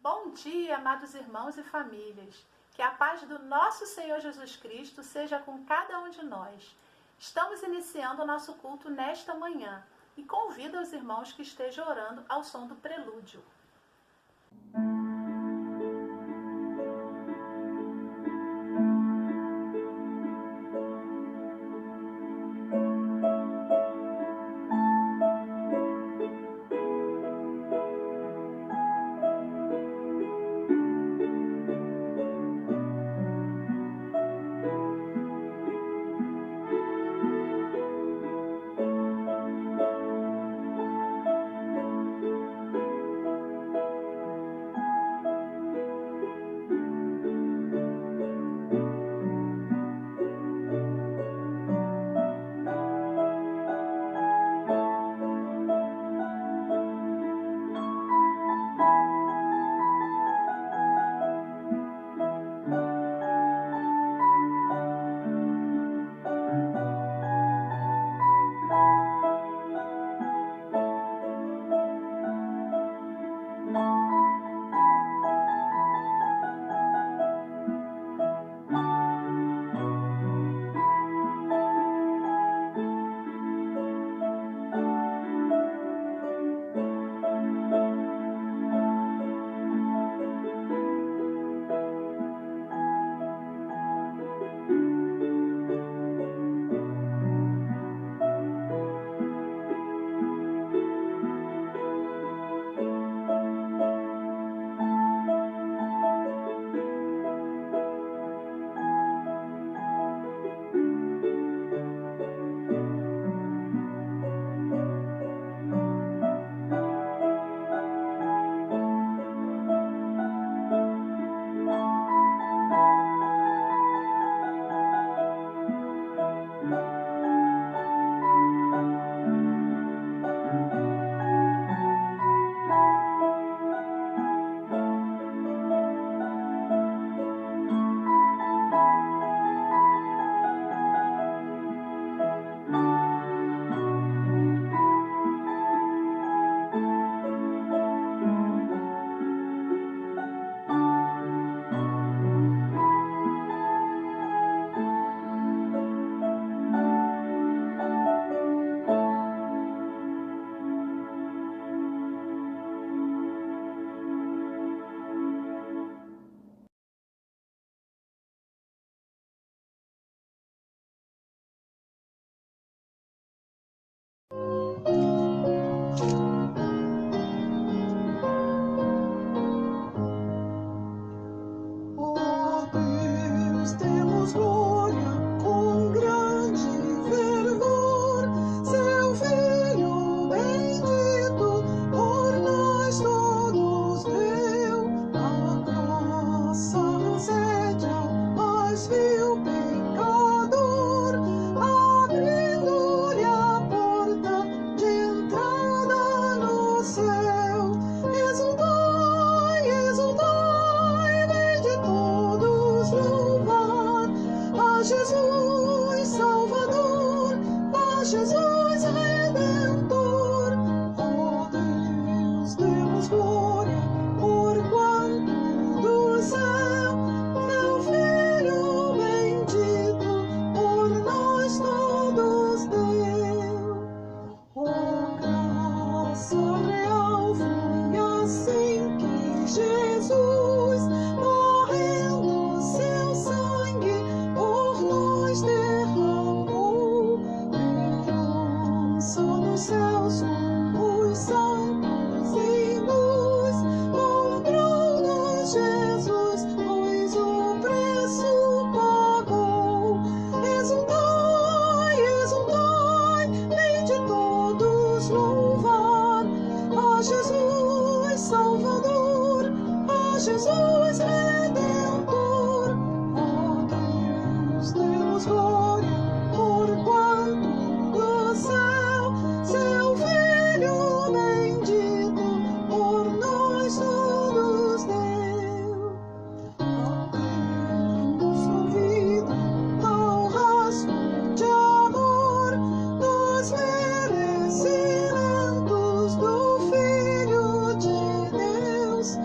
Bom dia, amados irmãos e famílias. Que a paz do nosso Senhor Jesus Cristo seja com cada um de nós. Estamos iniciando o nosso culto nesta manhã e convido os irmãos que estejam orando ao som do prelúdio. Merecimentos do Filho de Deus.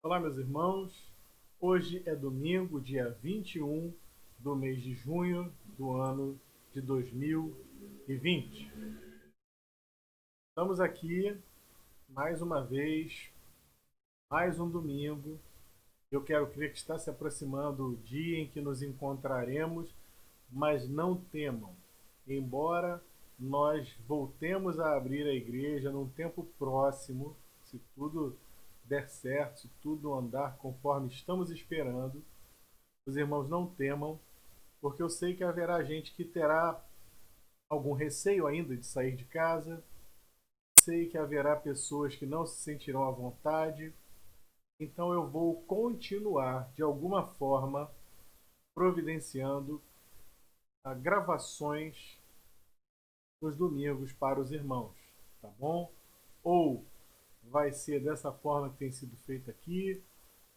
Olá, meus irmãos. Hoje é domingo, dia 21 do mês de junho do ano de 2020. Estamos aqui mais uma vez, mais um domingo. Eu quero crer que está se aproximando o dia em que nos encontraremos, mas não temam. Embora nós voltemos a abrir a igreja num tempo próximo, se tudo der certo, se tudo andar conforme estamos esperando, os irmãos não temam, porque eu sei que haverá gente que terá algum receio ainda de sair de casa, sei que haverá pessoas que não se sentirão à vontade, então eu vou continuar, de alguma forma, providenciando gravações nos domingos para os irmãos, tá bom? Ou vai ser dessa forma que tem sido feito aqui,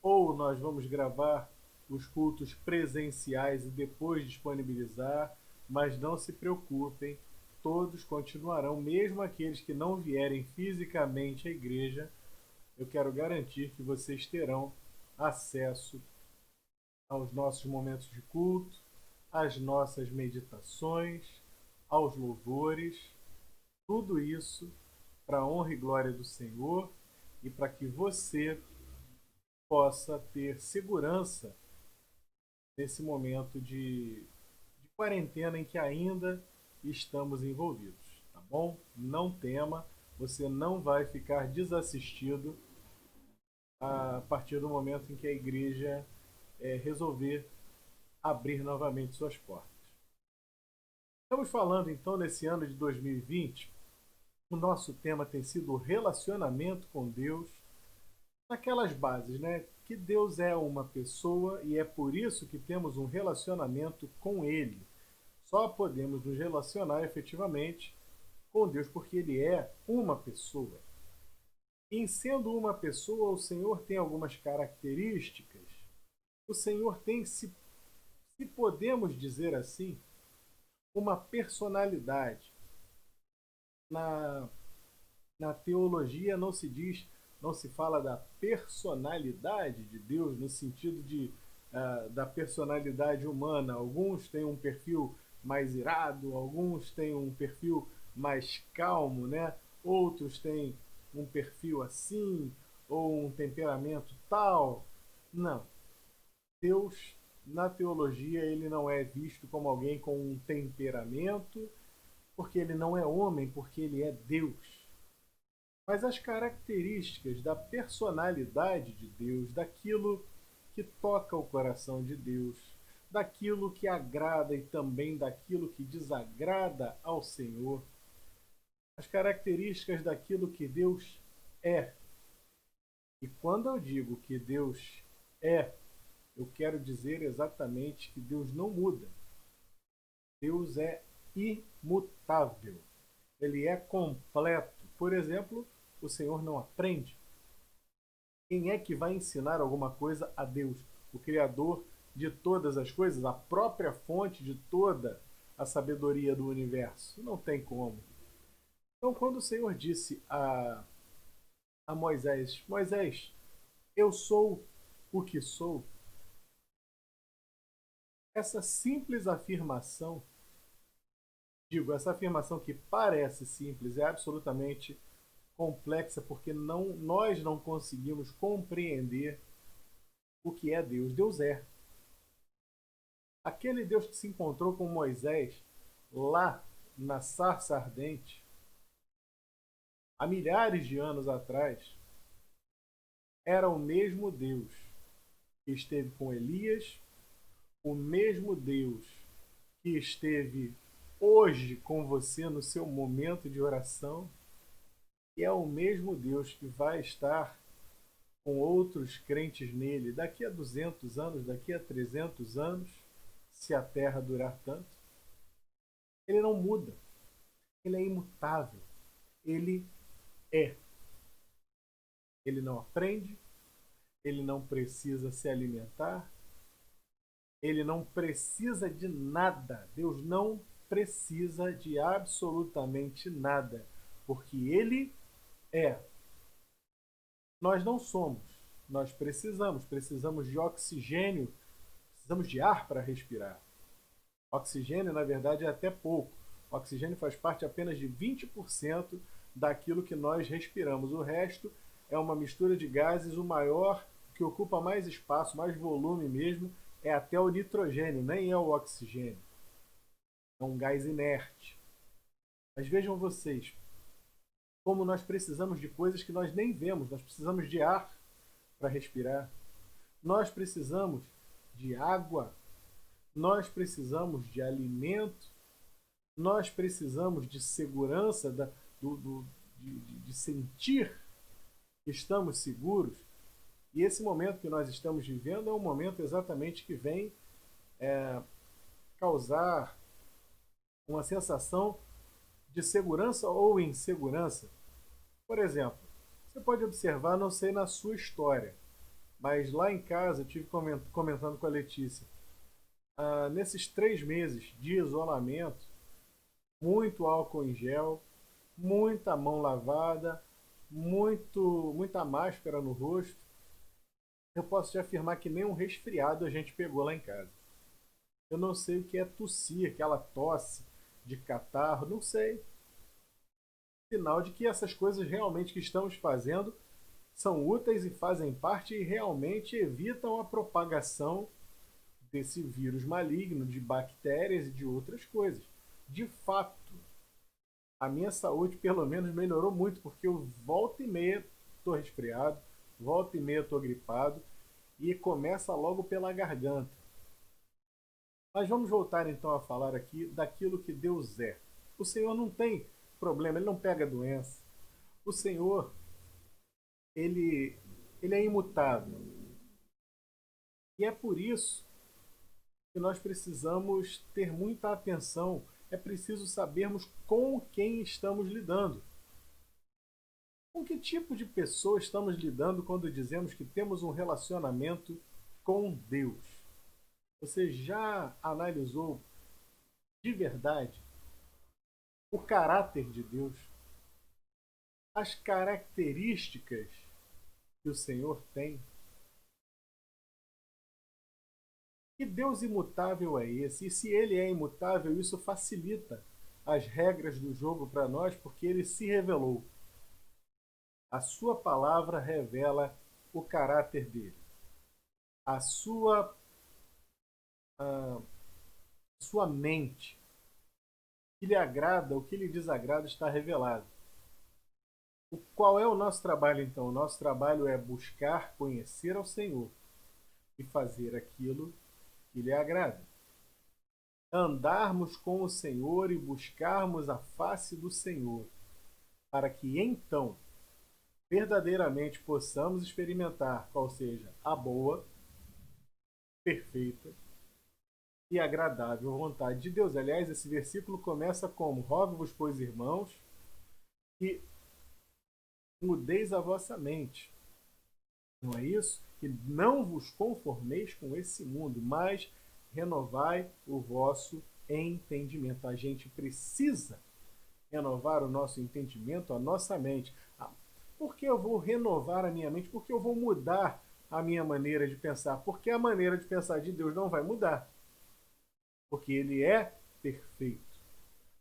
ou nós vamos gravar os cultos presenciais e depois disponibilizar, mas não se preocupem, todos continuarão, mesmo aqueles que não vierem fisicamente à igreja, eu quero garantir que vocês terão acesso aos nossos momentos de culto, às nossas meditações, aos louvores, tudo isso para a honra e glória do Senhor e para que você possa ter segurança nesse momento de quarentena em que ainda estamos envolvidos, tá bom? Não tema, você não vai ficar desassistido a partir do momento em que a igreja resolver abrir novamente suas portas. Estamos falando então nesse ano de 2020, o nosso tema tem sido o relacionamento com Deus, naquelas bases, né? Que Deus é uma pessoa e é por isso que temos um relacionamento com Ele. Só podemos nos relacionar efetivamente com Deus porque Ele é uma pessoa. E em sendo uma pessoa, o Senhor tem algumas características. O Senhor tem, se podemos dizer assim, uma personalidade. Na, na teologia não se diz, não se fala da personalidade de Deus no sentido da personalidade humana. Alguns têm um perfil mais irado, alguns têm um perfil mais calmo, né? Outros têm um perfil assim, ou um temperamento tal. Não. Deus, na teologia, ele não é visto como alguém com um temperamento, porque ele não é homem, porque ele é Deus. Mas as características da personalidade de Deus, daquilo que toca o coração de Deus, daquilo que agrada e também daquilo que desagrada ao Senhor, as características daquilo que Deus é. E quando eu digo que Deus é, eu quero dizer exatamente que Deus não muda. Deus é imutável. Ele é completo. Por exemplo, o Senhor não aprende. Quem é que vai ensinar alguma coisa a Deus? O Criador de todas as coisas, a própria fonte de toda a sabedoria do universo. Não tem como. Então, quando o Senhor disse a Moisés, Moisés, eu sou o que sou, essa simples afirmação, essa afirmação que parece simples, é absolutamente complexa, porque nós não conseguimos compreender o que é Deus. Deus é. Aquele Deus que se encontrou com Moisés lá na sarça ardente, há milhares de anos atrás, era o mesmo Deus que esteve com Elias, o mesmo Deus que esteve hoje com você no seu momento de oração, e é o mesmo Deus que vai estar com outros crentes nele daqui a 200 anos, daqui a 300 anos, se a terra durar tanto. Ele não muda, ele é imutável, ele é. Ele não aprende, ele não precisa se alimentar, ele não precisa de nada. Deus não precisa de absolutamente nada, porque ele é. Nós não somos, nós precisamos de oxigênio, precisamos de ar para respirar. Oxigênio, na verdade, é até pouco. O oxigênio faz parte apenas de 20% daquilo que nós respiramos. O resto é uma mistura de gases, o maior, que ocupa mais espaço, mais volume mesmo, é até o nitrogênio, nem é o oxigênio. É um gás inerte. Mas vejam vocês, como nós precisamos de coisas que nós nem vemos. Nós precisamos de ar para respirar. Nós precisamos de água. Nós precisamos de alimento. Nós precisamos de segurança, de sentir que estamos seguros. E esse momento que nós estamos vivendo é um momento exatamente que vem causar uma sensação de segurança ou insegurança. Por exemplo, você pode observar, não sei na sua história, mas lá em casa eu estive comentando com a Letícia, nesses 3 meses de isolamento, muito álcool em gel, muita mão lavada, muita máscara no rosto. Eu posso te afirmar que nem um resfriado a gente pegou lá em casa. Eu não sei o que é tossir, aquela tosse de catarro, não sei. Sinal de que essas coisas realmente que estamos fazendo são úteis e fazem parte e realmente evitam a propagação desse vírus maligno, de bactérias e de outras coisas. De fato, a minha saúde pelo menos melhorou muito, porque eu volta e meia estou resfriado, volta e meia estou gripado e começa logo pela garganta. Mas vamos voltar então a falar aqui daquilo que Deus é. O Senhor não tem problema, Ele não pega doença. O Senhor, Ele é imutável. E é por isso que nós precisamos ter muita atenção. É preciso sabermos com quem estamos lidando. Com que tipo de pessoa estamos lidando quando dizemos que temos um relacionamento com Deus? Você já analisou de verdade o caráter de Deus? As características que o Senhor tem? Que Deus imutável é esse? E se Ele é imutável, isso facilita as regras do jogo para nós, porque Ele se revelou. A sua palavra revela o caráter dele. A sua mente, o que lhe agrada, o que lhe desagrada está revelado. Qual é o nosso trabalho então? O nosso trabalho é buscar conhecer ao Senhor e fazer aquilo que lhe agrada. Andarmos com o Senhor e buscarmos a face do Senhor, para que então verdadeiramente possamos experimentar qual seja a boa, perfeita e agradável vontade de Deus. Aliás, esse versículo começa como: rogo-vos, pois, irmãos, que mudeis a vossa mente. Não é isso? Que não vos conformeis com esse mundo, mas renovai o vosso entendimento. A gente precisa renovar o nosso entendimento, a nossa mente. Por que eu vou renovar a minha mente? Porque eu vou mudar a minha maneira de pensar. Porque a maneira de pensar de Deus não vai mudar. Porque Ele é perfeito.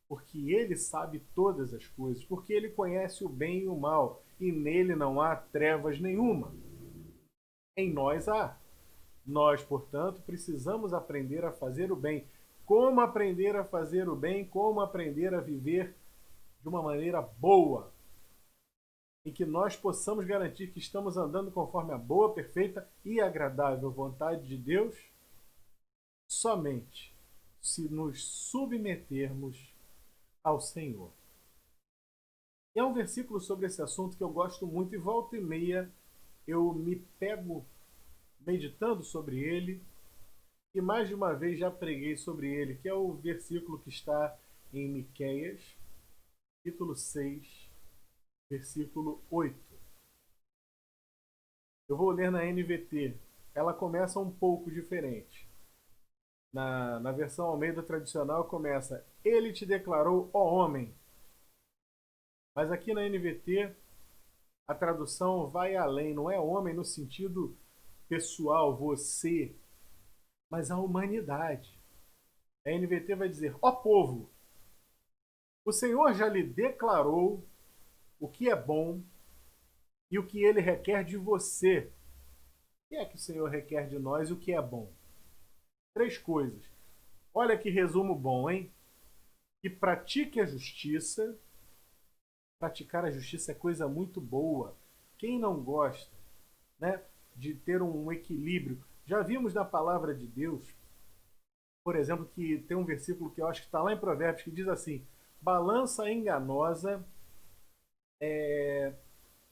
Porque Ele sabe todas as coisas. Porque Ele conhece o bem e o mal. E nele não há trevas nenhuma. Em nós há. Nós, portanto, precisamos aprender a fazer o bem. Como aprender a fazer o bem? Como aprender a viver de uma maneira boa, em que nós possamos garantir que estamos andando conforme a boa, perfeita e agradável vontade de Deus, somente se nos submetermos ao Senhor. E é um versículo sobre esse assunto que eu gosto muito, e volta e meia eu me pego meditando sobre ele, e mais de uma vez já preguei sobre ele, que é o versículo que está em Miqueias, capítulo 6, versículo 8. Eu vou ler na NVT. Ela começa um pouco diferente. Na versão Almeida tradicional começa: Ele te declarou, ó homem. Mas aqui na NVT, A tradução vai além, não é homem no sentido pessoal, você, mas a humanidade. A NVT vai dizer: ó povo, o Senhor já lhe declarou o que é bom e o que ele requer de você. O que é que o Senhor requer de nós e o que é bom? 3 coisas. Olha que resumo bom, hein? Que pratique a justiça. Praticar a justiça é coisa muito boa. Quem não gosta, né, de ter um equilíbrio? Já vimos na palavra de Deus, por exemplo, que tem um versículo que eu acho que está lá em Provérbios, que diz assim: balança enganosa é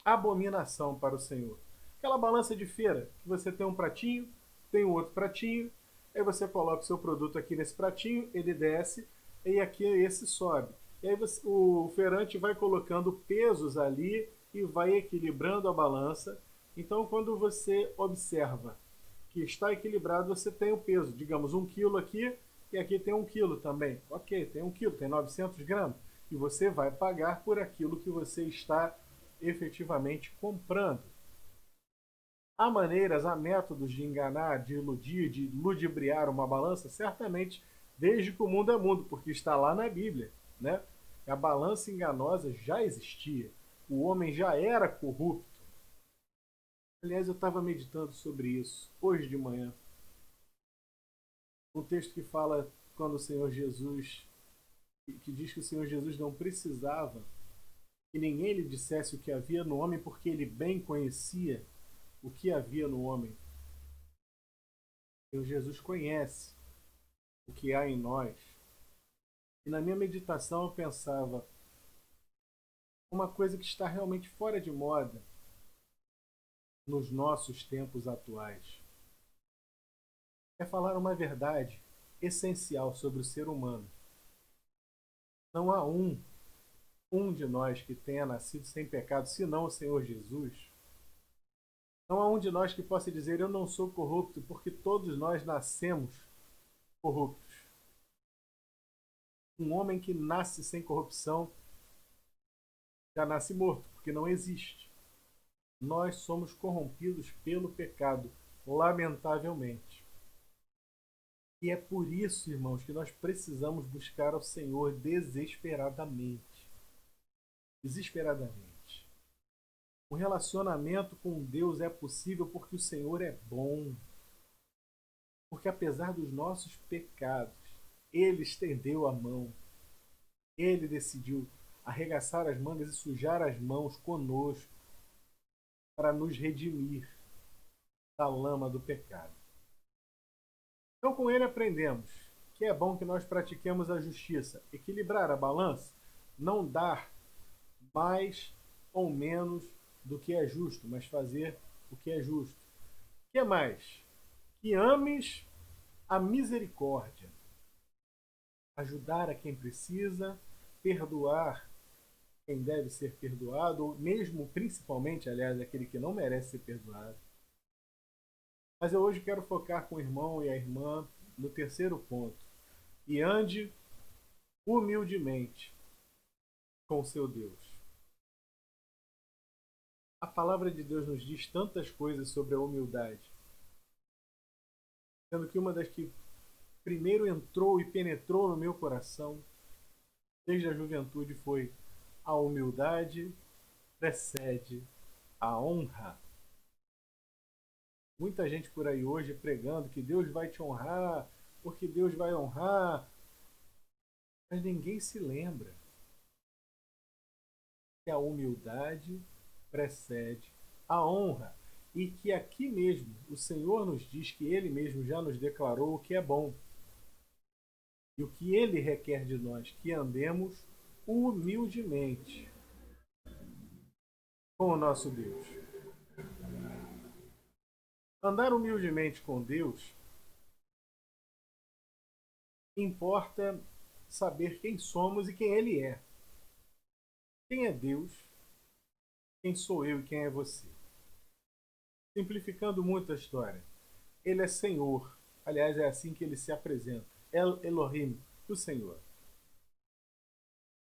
abominação para o Senhor. Aquela balança de feira, que você tem um pratinho, tem um outro pratinho, aí você coloca o seu produto aqui nesse pratinho, ele desce, e aqui esse sobe. E aí o feirante vai colocando pesos ali e vai equilibrando a balança. Então, quando você observa que está equilibrado, você tem o peso. Digamos, 1 quilo aqui e aqui tem 1 quilo também. Ok, tem 1 quilo, tem 900 gramas. E você vai pagar por aquilo que você está efetivamente comprando. Há maneiras, há métodos de enganar, de iludir, de ludibriar uma balança, certamente desde que o mundo é mundo, porque está lá na Bíblia, né? A balança enganosa já existia. O homem já era corrupto. Aliás, eu estava meditando sobre isso hoje de manhã. Um texto que fala quando o Senhor Jesus, que diz que o Senhor Jesus não precisava que ninguém lhe dissesse o que havia no homem, porque ele bem conhecia o que havia no homem. O Senhor Jesus conhece o que há em nós. E na minha meditação eu pensava, uma coisa que está realmente fora de moda nos nossos tempos atuais é falar uma verdade essencial sobre o ser humano. Não há um de nós que tenha nascido sem pecado, senão o Senhor Jesus. Não há um de nós que possa dizer: eu não sou corrupto, porque todos nós nascemos corruptos. Um homem que nasce sem corrupção já nasce morto, porque não existe. Nós somos corrompidos pelo pecado, lamentavelmente. E é por isso, irmãos, que nós precisamos buscar ao Senhor desesperadamente. Desesperadamente. O relacionamento com Deus é possível porque o Senhor é bom. Porque apesar dos nossos pecados, Ele estendeu a mão. Ele decidiu arregaçar as mangas e sujar as mãos conosco para nos redimir da lama do pecado. Então, com ele aprendemos que é bom que nós pratiquemos a justiça, equilibrar a balança, não dar mais ou menos do que é justo, mas fazer o que é justo. O que mais? Que ames a misericórdia, ajudar a quem precisa, perdoar quem deve ser perdoado, ou mesmo, principalmente, aliás, aquele que não merece ser perdoado. Mas eu hoje quero focar com o irmão e a irmã no terceiro ponto. E ande humildemente com seu Deus. A palavra de Deus nos diz tantas coisas sobre a humildade. Sendo que uma das que primeiro entrou e penetrou no meu coração, desde a juventude, foi: a humildade precede a honra. Muita gente por aí hoje pregando que Deus vai te honrar, porque Deus vai honrar. Mas ninguém se lembra que a humildade precede a honra. E que aqui mesmo o Senhor nos diz que Ele mesmo já nos declarou o que é bom. E o que Ele requer de nós, que andemos humildemente com o nosso Deus. Andar humildemente com Deus importa saber quem somos e quem Ele é. Quem é Deus? Quem sou eu e quem é você? Simplificando muito a história, Ele é Senhor. Aliás, é assim que Ele se apresenta. El Elohim, o Senhor.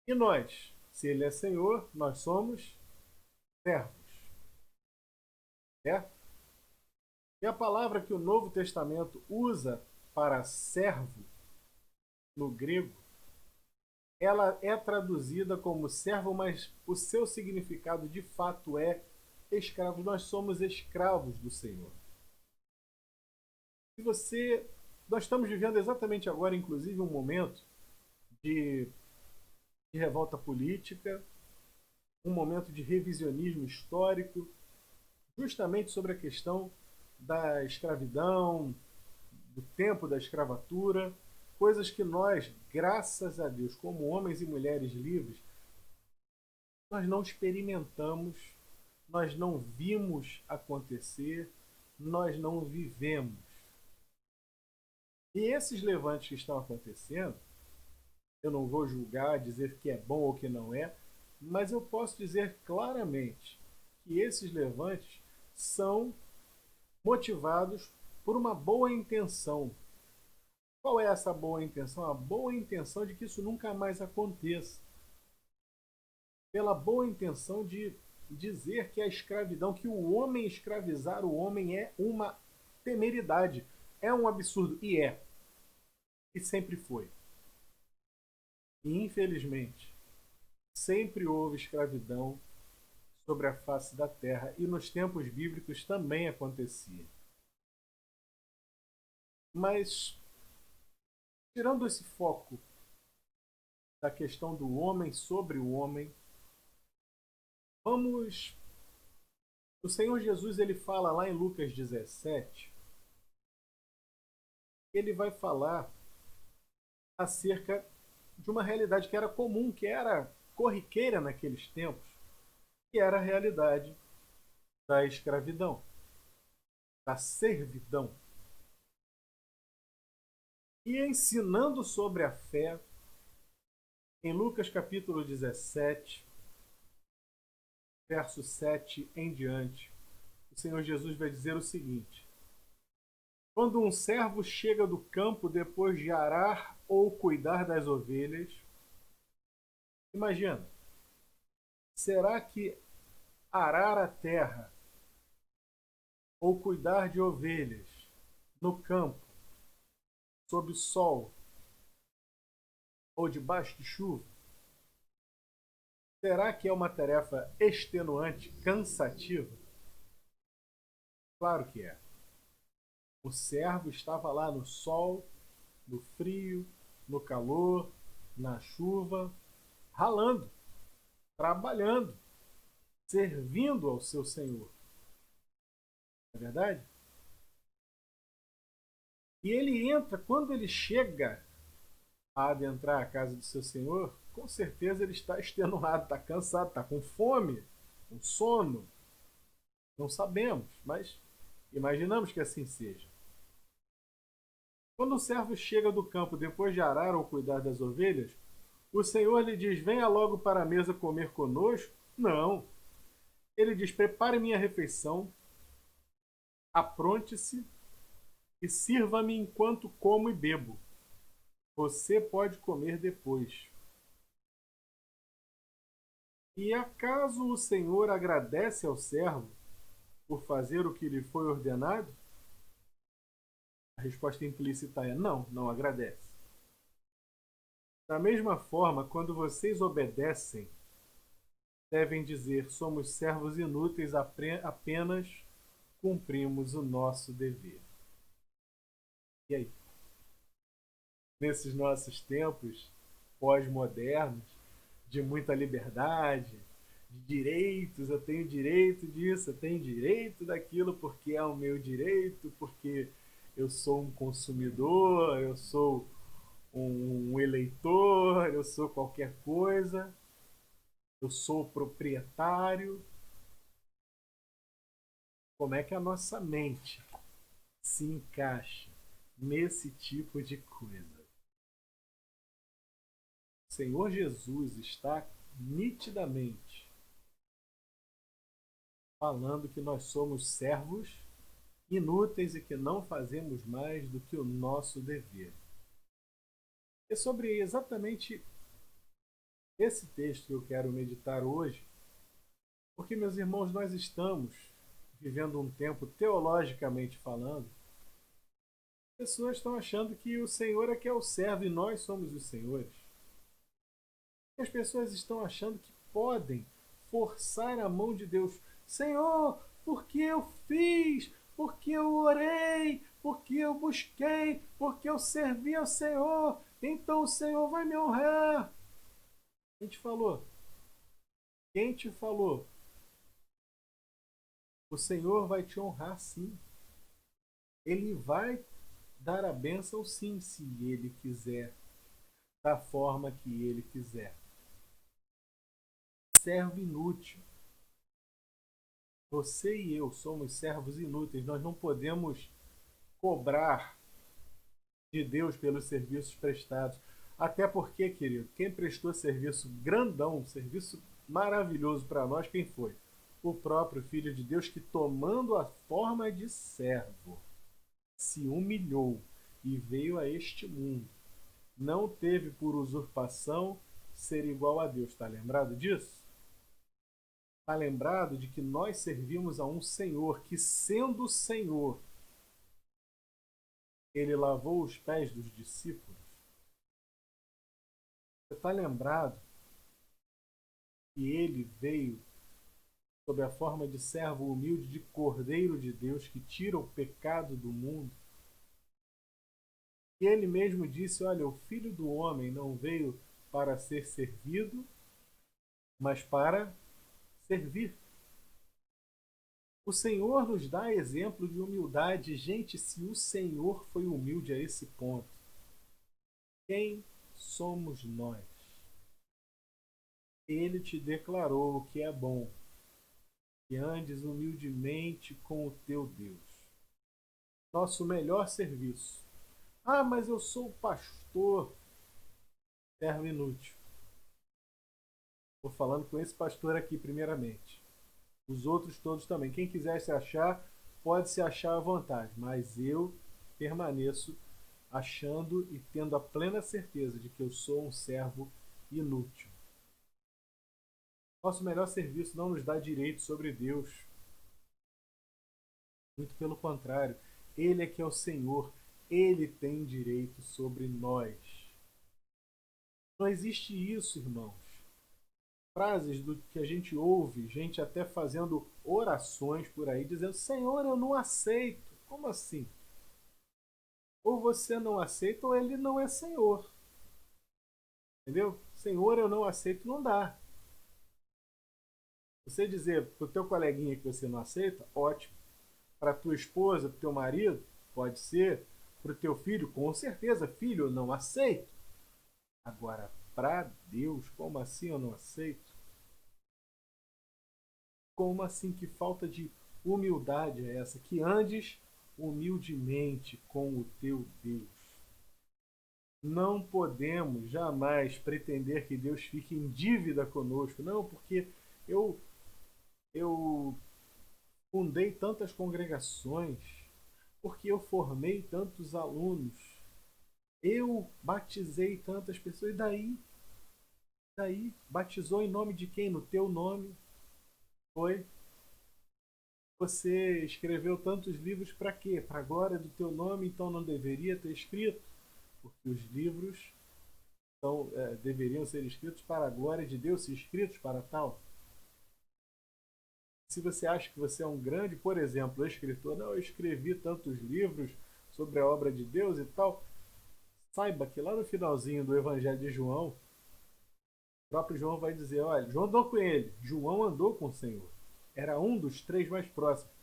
E nós, se Ele é Senhor, nós somos servos. certo? E a palavra que o Novo Testamento usa para servo no grego, ela é traduzida como servo, mas o seu significado de fato é escravo. Nós somos escravos do Senhor. Se você, nós estamos vivendo exatamente agora, inclusive, um momento de revolta política, um momento de revisionismo histórico, justamente sobre a questão da escravidão, do tempo da escravatura, coisas que nós, graças a Deus, como homens e mulheres livres, nós não experimentamos, nós não vimos acontecer, nós não vivemos. E esses levantes que estão acontecendo, eu não vou julgar, dizer que é bom ou que não é, mas eu posso dizer claramente que esses levantes são motivados por uma boa intenção. Qual é essa boa intenção? A boa intenção de que isso nunca mais aconteça. Pela boa intenção de dizer que a escravidão, que o homem escravizar o homem é uma temeridade, é um absurdo. E é. E sempre foi. E infelizmente, sempre houve escravidão sobre a face da terra e nos tempos bíblicos também acontecia. Mas, tirando esse foco da questão do homem sobre o homem, vamos... O Senhor Jesus, ele fala lá em Lucas 17, ele vai falar acerca de uma realidade que era comum, que era corriqueira naqueles tempos, que era a realidade da escravidão, da servidão. E ensinando sobre a fé, em Lucas capítulo 17, verso 7 em diante, o Senhor Jesus vai dizer o seguinte: quando um servo chega do campo depois de arar ou cuidar das ovelhas, imagina, será que arar a terra ou cuidar de ovelhas no campo, sob o sol ou debaixo de chuva, será que é uma tarefa extenuante, cansativa? Claro que é. O servo estava lá no sol, no frio, no calor, na chuva, ralando, trabalhando, servindo ao seu Senhor. Não é verdade? E ele entra, quando ele chega a adentrar a casa do seu Senhor, com certeza ele está extenuado, está cansado, está com fome, com sono. Não sabemos, mas imaginamos que assim seja. Quando o servo chega do campo depois de arar ou cuidar das ovelhas, o Senhor lhe diz: venha logo para a mesa comer conosco? Não. Ele diz: prepare minha refeição, apronte-se e sirva-me enquanto como e bebo. Você pode comer depois. E acaso o Senhor agradece ao servo por fazer o que lhe foi ordenado? A resposta implícita é não, não agradece. Da mesma forma, quando vocês obedecem, devem dizer: somos servos inúteis, apenas cumprimos o nosso dever. E aí? Nesses nossos tempos pós-modernos, de muita liberdade, de direitos, eu tenho direito disso, eu tenho direito daquilo porque é o meu direito, porque eu sou um consumidor, eu sou um eleitor, eu sou qualquer coisa, eu sou proprietário. Como é que a nossa mente se encaixa nesse tipo de coisa? O Senhor Jesus está nitidamente falando que nós somos servos inúteis e que não fazemos mais do que o nosso dever. É sobre exatamente esse texto que eu quero meditar hoje, porque, meus irmãos, nós estamos vivendo um tempo teologicamente falando, as pessoas estão achando que o Senhor é que é o servo e nós somos os senhores. E as pessoas estão achando que podem forçar a mão de Deus. Senhor, porque eu fiz, porque eu orei, porque eu busquei, porque eu servi ao Senhor, então o Senhor vai me honrar. Quem te falou? Quem te falou? O Senhor vai te honrar sim. Ele vai dar a bênção sim, se Ele quiser, da forma que Ele quiser. Servo inútil. Você e eu somos servos inúteis. Nós não podemos cobrar de Deus pelos serviços prestados. Até porque, querido, quem prestou serviço grandão, serviço maravilhoso para nós, quem foi? O próprio Filho de Deus, que tomando a forma de servo, se humilhou e veio a este mundo. Não teve por usurpação ser igual a Deus. Está lembrado disso? Está lembrado de que nós servimos a um Senhor que, sendo Senhor, Ele lavou os pés dos discípulos? Você está lembrado que Ele veio sob a forma de servo humilde, de Cordeiro de Deus, que tira o pecado do mundo? E Ele mesmo disse, olha, o Filho do Homem não veio para ser servido, mas para servir. O Senhor nos dá exemplo de humildade. Gente, se o Senhor foi humilde a esse ponto, quem somos nós? Ele te declarou o que é bom, que andes humildemente com o teu Deus. Nosso melhor serviço. Ah, mas eu sou pastor. Servo inútil. Estou falando com esse pastor aqui primeiramente. Os outros todos também. Quem quiser se achar, pode se achar à vontade. Mas eu permaneço achando e tendo a plena certeza de que eu sou um servo inútil. Nosso melhor serviço não nos dá direito sobre Deus. Muito pelo contrário. Ele é que é o Senhor. Ele tem direito sobre nós. Não existe isso, irmãos. Frases do que a gente ouve, gente até fazendo orações por aí, dizendo, Senhor, eu não aceito. Como assim? Ou você não aceita, ou ele não é Senhor. Entendeu? Senhor, eu não aceito, não dá. Você dizer para o teu coleguinha que você não aceita, ótimo. Para a tua esposa, para o teu marido, pode ser. Para o teu filho, com certeza, filho, eu não aceito. Agora, para Deus, como assim eu não aceito? Como assim? Que falta de humildade é essa? Que andes humildemente com o teu Deus. Não podemos jamais pretender que Deus fique em dívida conosco. Não, porque eu fundei tantas congregações, porque eu formei tantos alunos, eu batizei tantas pessoas. E daí? Daí? Batizou em nome de quem? No teu nome? Foi? Você escreveu tantos livros para quê? Para a glória do teu nome, então não deveria ter escrito? Porque os livros deveriam ser escritos para a glória de Deus, se escritos para tal. Se você acha que você é um grande, por exemplo, escritor, não, eu escrevi tantos livros sobre a obra de Deus e tal, saiba que lá no finalzinho do Evangelho de João, o próprio João vai dizer, olha, João andou com ele, João andou com o Senhor. Era um dos três mais próximos.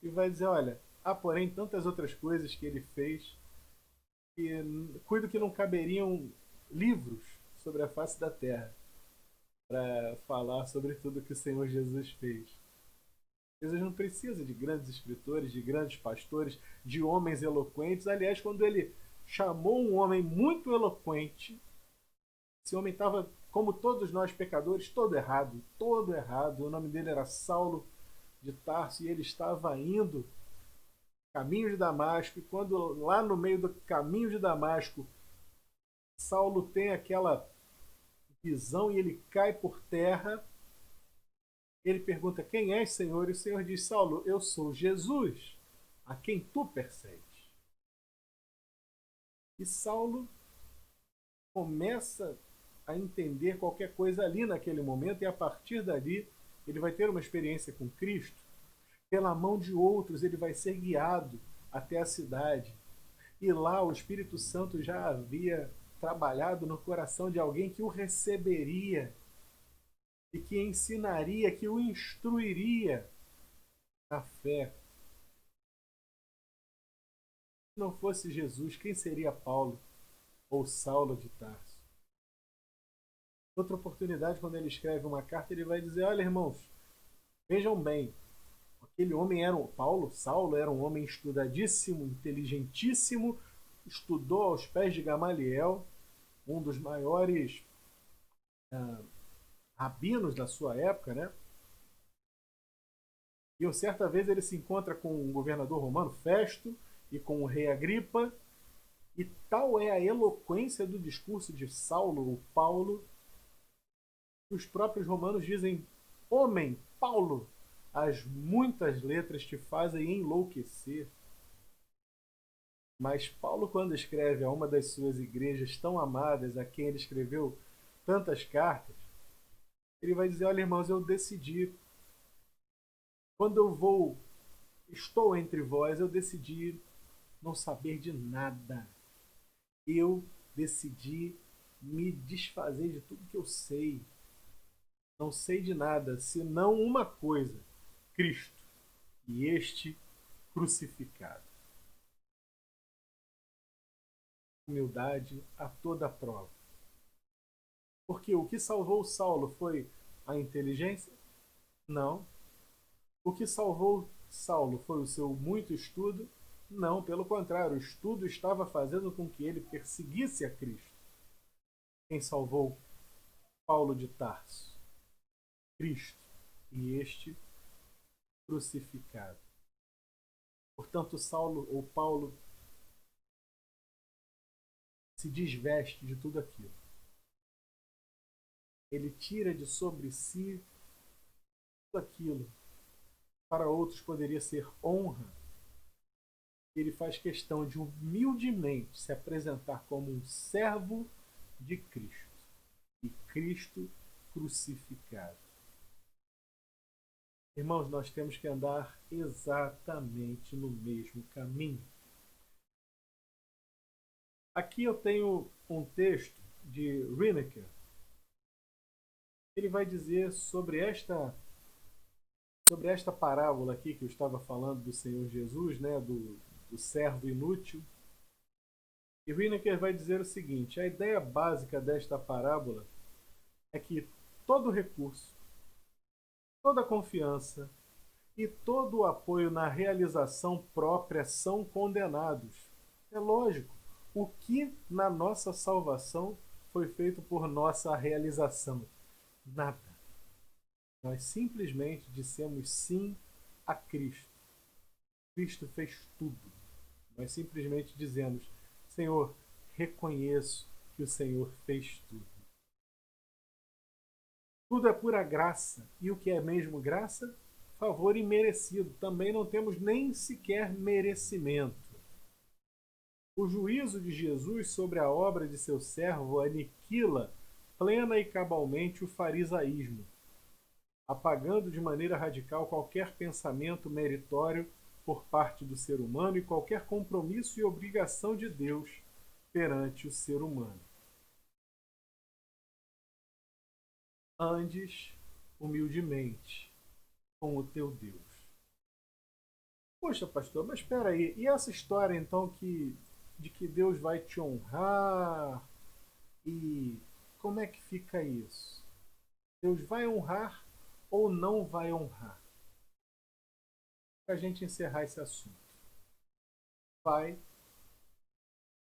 E vai dizer, olha, há porém tantas outras coisas que ele fez que cuido que não caberiam livros sobre a face da terra para falar sobre tudo que o Senhor Jesus fez. Jesus não precisa de grandes escritores, de grandes pastores, de homens eloquentes. Aliás, quando ele chamou um homem muito eloquente, esse homem estava, como todos nós pecadores, todo errado, todo errado. O nome dele era Saulo de Tarso e ele estava indo caminho de Damasco. E quando lá no meio do caminho de Damasco, Saulo tem aquela visão e ele cai por terra. Ele pergunta: quem és, Senhor? E o Senhor diz: Saulo, eu sou Jesus, a quem tu persegues. E Saulo começa a entender qualquer coisa ali naquele momento, e a partir dali ele vai ter uma experiência com Cristo. Pela mão de outros ele vai ser guiado até a cidade. E lá o Espírito Santo já havia trabalhado no coração de alguém que o receberia e que ensinaria, que o instruiria na fé. Se não fosse Jesus, quem seria Paulo ou Saulo de Tarso? Outra oportunidade, quando ele escreve uma carta, ele vai dizer: olha, irmãos, vejam bem, aquele homem era Saulo era um homem estudadíssimo, inteligentíssimo, estudou aos pés de Gamaliel, um dos maiores rabinos da sua época, né? E certa vez ele se encontra com o governador romano Festo e com o rei Agripa, e tal é a eloquência do discurso de Saulo ou Paulo, que os próprios romanos dizem: homem, Paulo, as muitas letras te fazem enlouquecer. Mas Paulo, quando escreve a uma das suas igrejas tão amadas, a quem ele escreveu tantas cartas, ele vai dizer: olha, irmãos, eu decidi, quando estou entre vós, eu decidi não saber de nada. Eu decidi me desfazer de tudo que eu sei. Não sei de nada, senão uma coisa: Cristo, e este crucificado. Humildade a toda prova. Porque o que salvou Saulo foi a inteligência? Não. O que salvou Saulo foi o seu muito estudo? Não, pelo contrário, o estudo estava fazendo com que ele perseguisse a Cristo. Quem salvou Paulo de Tarso? Cristo, e este crucificado. Portanto, Saulo ou Paulo se desveste de tudo aquilo. Ele tira de sobre si tudo aquilo. Para outros poderia ser honra. Ele faz questão de humildemente se apresentar como um servo de Cristo. E Cristo crucificado. Irmãos, nós temos que andar exatamente no mesmo caminho. Aqui eu tenho um texto de Rineker. Ele vai dizer sobre esta parábola aqui que eu estava falando do Senhor Jesus, né, do servo inútil. E Rineker vai dizer o seguinte: a ideia básica desta parábola é que todo recurso, toda confiança e todo o apoio na realização própria são condenados. É lógico, o que na nossa salvação foi feito por nossa realização? Nada. Nós simplesmente dissemos sim a Cristo. Cristo fez tudo. Nós simplesmente dizemos: Senhor, reconheço que o Senhor fez tudo. Tudo é pura graça. E o que é mesmo graça? Favor imerecido. Também não temos nem sequer merecimento. O juízo de Jesus sobre a obra de seu servo aniquila plena e cabalmente o farisaísmo, apagando de maneira radical qualquer pensamento meritório por parte do ser humano e qualquer compromisso e obrigação de Deus perante o ser humano. Andes humildemente com o teu Deus. Poxa, pastor, mas espera aí, e essa história então de que Deus vai te honrar? E como é que fica isso? Deus vai honrar ou não vai honrar? Para a gente encerrar esse assunto. Vai,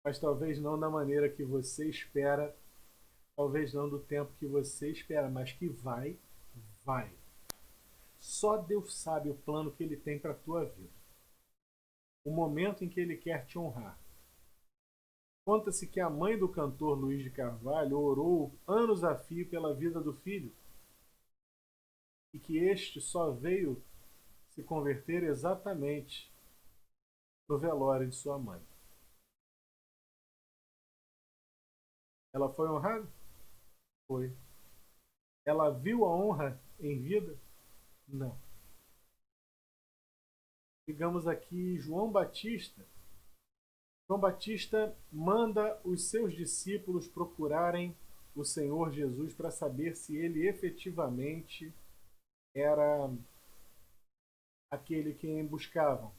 mas talvez não da maneira que você espera, talvez não do tempo que você espera, mas que vai, vai. Só Deus sabe o plano que Ele tem para a tua vida. O momento em que Ele quer te honrar. Conta-se que a mãe do cantor Luiz de Carvalho orou anos a fio pela vida do filho. e que este só veio se converter exatamente no velório de sua mãe. Ela foi honrada? Foi. Ela viu a honra em vida? Não. Digamos aqui João Batista. João Batista manda os seus discípulos procurarem o Senhor Jesus para saber se ele efetivamente era aquele que buscavam.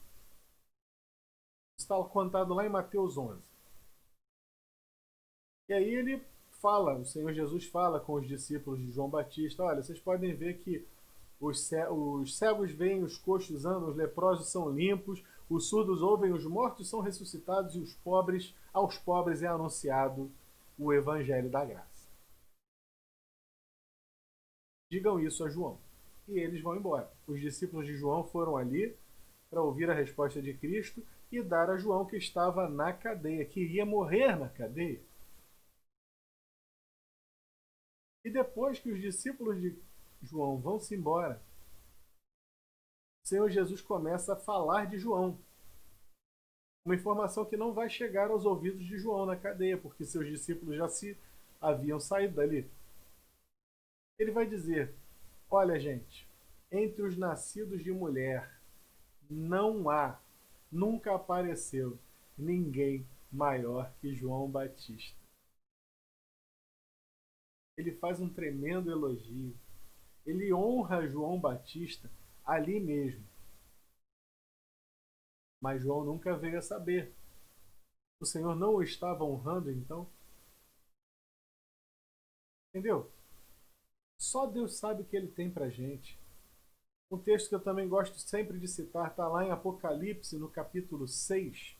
Está contado lá em Mateus 11. E aí ele fala, o Senhor Jesus fala com os discípulos de João Batista: olha, vocês podem ver que os cegos veem, os coxos andam, os leprosos são limpos, os surdos ouvem, os mortos são ressuscitados e aos pobres é anunciado o evangelho da graça. Digam isso a João. E eles vão embora. Os discípulos de João foram ali para ouvir a resposta de Cristo e dar a João, que estava na cadeia, que iria morrer na cadeia. E depois que os discípulos de João vão-se embora, o Senhor Jesus começa a falar de João. Uma informação que não vai chegar aos ouvidos de João na cadeia, porque seus discípulos já se haviam saído dali. Ele vai dizer: olha, gente, entre os nascidos de mulher não há, nunca apareceu ninguém maior que João Batista. Ele faz um tremendo elogio. Ele honra João Batista ali mesmo. Mas João nunca veio a saber. O Senhor não o estava honrando, então? Entendeu? Só Deus sabe o que ele tem pra gente. Um texto que eu também gosto sempre de citar está lá em Apocalipse, no capítulo 6. Deixa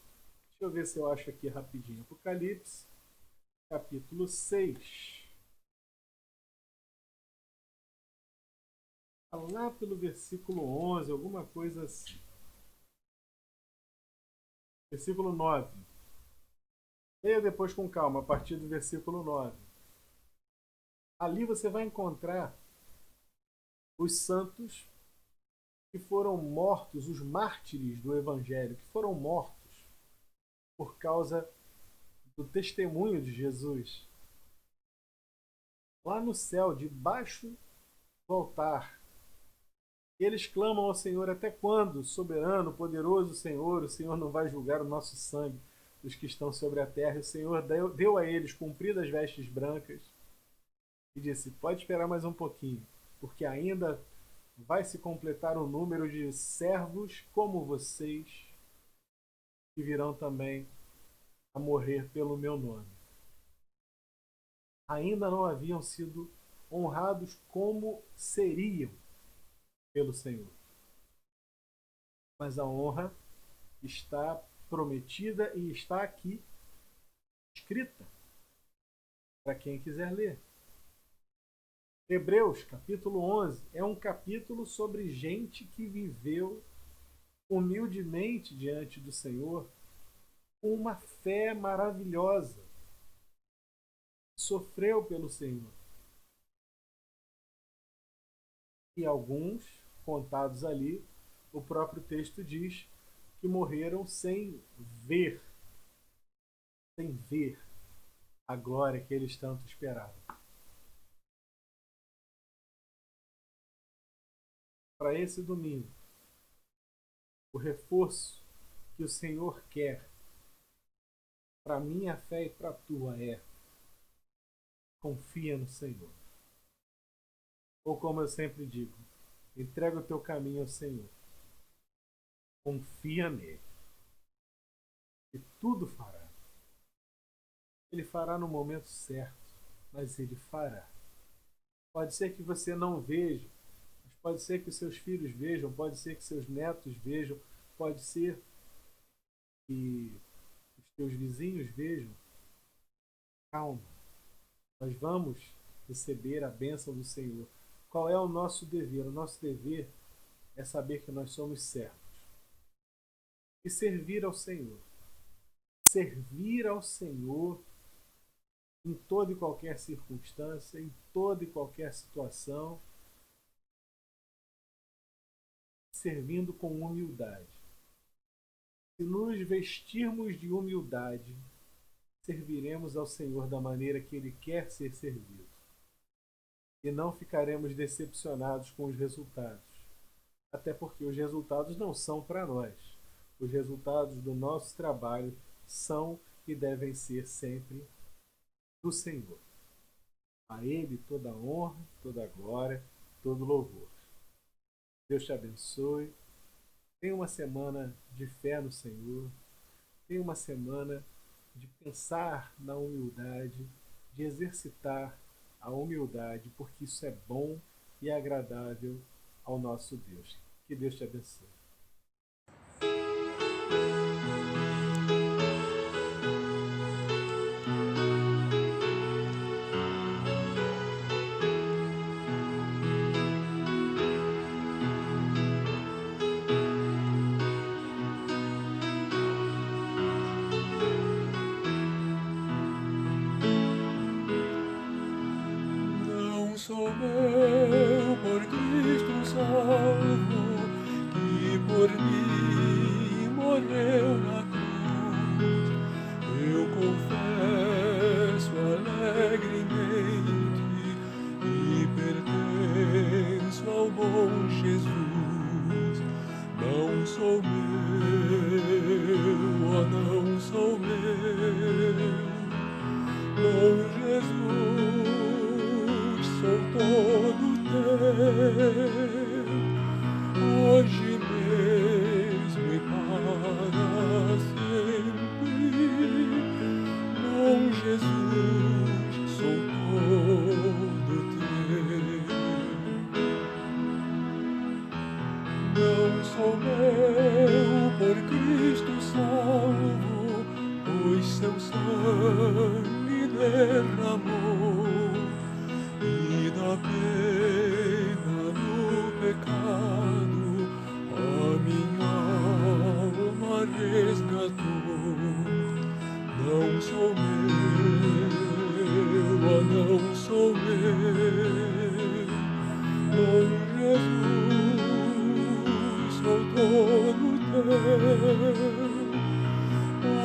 eu ver se eu acho aqui rapidinho. Apocalipse, capítulo 6. Lá pelo versículo 11, alguma coisa assim. Versículo 9. Leia depois com calma, a partir do versículo 9. Ali você vai encontrar os santos que foram mortos, os mártires do Evangelho, que foram mortos por causa do testemunho de Jesus. Lá no céu, debaixo do altar, eles clamam ao Senhor: até quando, soberano, poderoso Senhor, o Senhor não vai julgar o nosso sangue dos que estão sobre a terra? E o Senhor deu a eles compridas vestes brancas e disse: pode esperar mais um pouquinho, porque ainda vai se completar o número de servos como vocês, que virão também a morrer pelo meu nome. Ainda não haviam sido honrados como seriam pelo Senhor. Mas a honra está prometida e está aqui escrita para quem quiser ler. Hebreus, capítulo 11, é um capítulo sobre gente que viveu humildemente diante do Senhor com uma fé maravilhosa. Sofreu pelo Senhor. E alguns, contados ali, o próprio texto diz que morreram sem ver a glória que eles tanto esperavam. Para esse domingo, o reforço que o Senhor quer para minha fé e para a tua é: confia no Senhor. Ou como eu sempre digo, entrega o teu caminho ao Senhor. Confia nele. E tudo fará. Ele fará no momento certo, mas ele fará. Pode ser que você não veja, mas pode ser que os seus filhos vejam, pode ser que seus netos vejam, pode ser que os teus vizinhos vejam. Calma. Nós vamos receber a bênção do Senhor. Qual é o nosso dever? O nosso dever é saber que nós somos servos e servir ao Senhor. Servir ao Senhor em toda e qualquer circunstância, em toda e qualquer situação, servindo com humildade. Se nos vestirmos de humildade, serviremos ao Senhor da maneira que Ele quer ser servido. E não ficaremos decepcionados com os resultados. Até porque os resultados não são para nós. Os resultados do nosso trabalho são e devem ser sempre do Senhor. A Ele toda a honra, toda a glória, todo o louvor. Deus te abençoe. Tenha uma semana de fé no Senhor. Tenha uma semana de pensar na humildade, de exercitar a humildade, porque isso é bom e agradável ao nosso Deus. Que Deus te abençoe. Sou eu por Cristo salvo, que por mim morreu na cruz. Eu confesso alegremente e pertenço ao bom Jesus. Não sou meu, oh, não sou meu, bom Jesus. Sou todo teu, hoje mesmo e para sempre. Bom Jesus, sou todo teu. Não sou meu, por Cristo salvo, pois seu sangue derramou. E da pena do pecado a minha alma resgatou. Não sou meu, oh, não sou meu, bom Jesus, sou todo teu,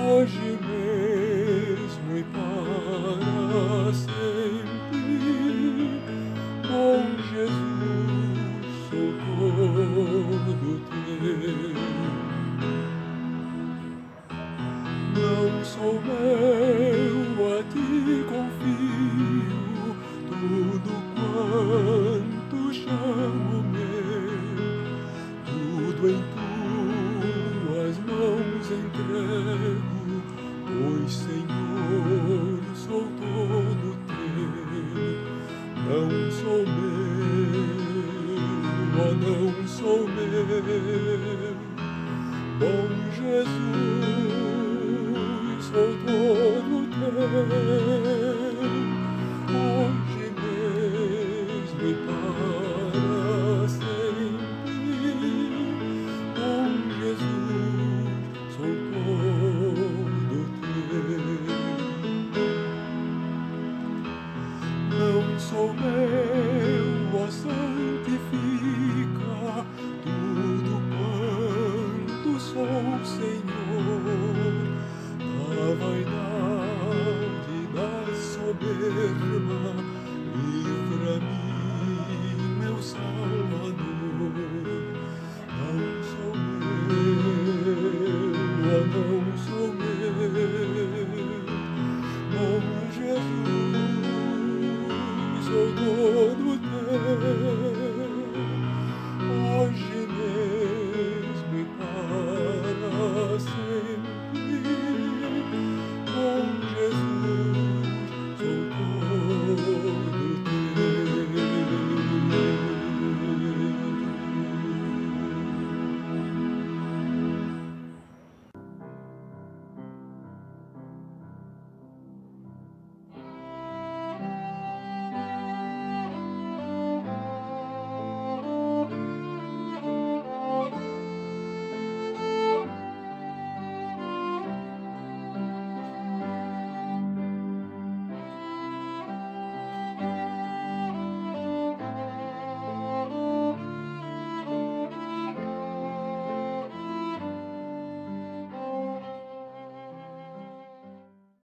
hoje mesmo e para sempre. Bom Jesus, sou todo teu. Não sou meu, a ti confio tudo quanto chamo meu. Tudo em tuas mãos entrego, pois Senhor, sou todo teu. Não sou meu, oh, não sou meu, bom Jesus, sou todo teu, hoje mesmo e para sempre. Bom Jesus, sou todo teu. Não sou meu.